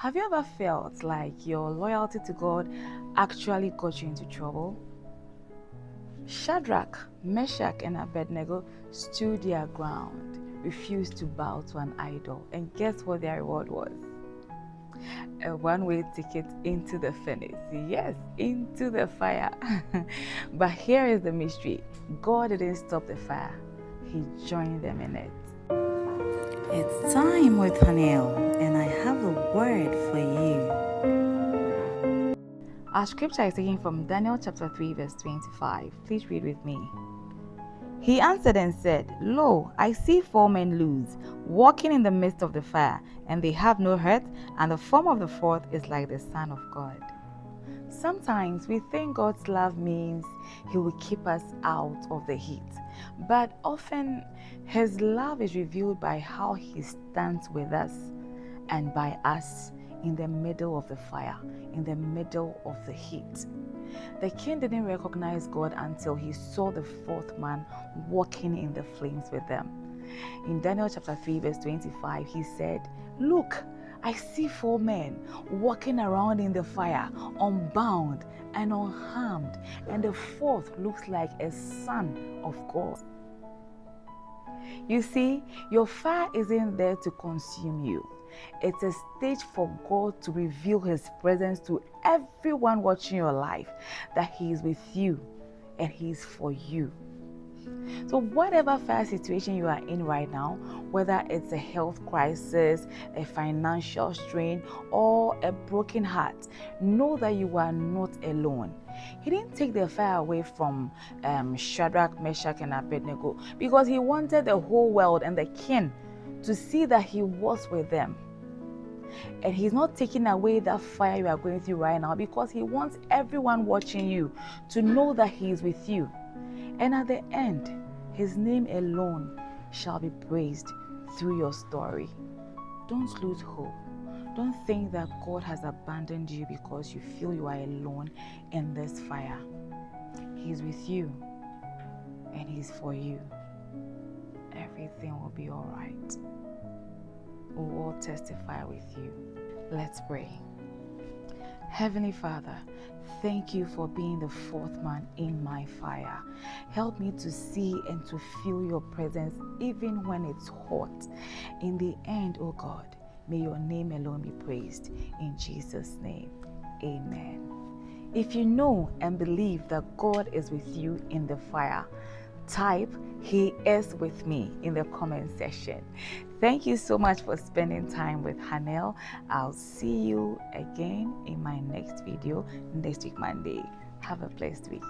Have you ever felt like your loyalty to God actually got you into trouble? Shadrach, Meshach, and Abednego stood their ground, refused to bow to an idol, and guess what their reward was? A one-way ticket into the furnace. Yes, into the fire. But here is the mystery. God didn't stop the fire. He joined them in it. It's time with Hanel, and I have a word for you. Our scripture is taken from Daniel chapter 3 verse 25. Please read with me. He answered and said, Lo, I see 4 men loose, walking in the midst of the fire, and they have no hurt, and the form of the fourth is like the Son of God. Sometimes we think God's love means He will keep us out of the heat, but often His love is revealed by how He stands with us and by us in the middle of the fire, in the middle of the heat. The king didn't recognize God until he saw the fourth man walking in the flames with them. In Daniel chapter 3 verse 25, he said, Look, I see 4 men walking around in the fire, unbound and unharmed, and the fourth looks like a son of God. You see, your fire isn't there to consume you. It's a stage for God to reveal His presence to everyone watching your life, that He is with you and He is for you. So whatever fire situation you are in right now, whether it's a health crisis, a financial strain, or a broken heart, know that you are not alone. He didn't take the fire away from Shadrach, Meshach, and Abednego because He wanted the whole world and the king to see that He was with them. And He's not taking away that fire you are going through right now because He wants everyone watching you to know that He is with you. And at the end, His name alone shall be praised through your story. Don't lose hope. Don't think that God has abandoned you because you feel you are alone in this fire. He's with you and He's for you. Everything will be all right. We will all testify with you. Let's pray. Heavenly Father, thank you for being the fourth man in my fire. Help me to see and to feel your presence even when it's hot. In the end, oh God, may your name alone be praised. In Jesus' name, amen. If you know and believe that God is with you in the fire, type "He is with me" in the comment section. Thank you so much for spending time with Hanel. I'll see you again in my next video next week Monday. Have a blessed week.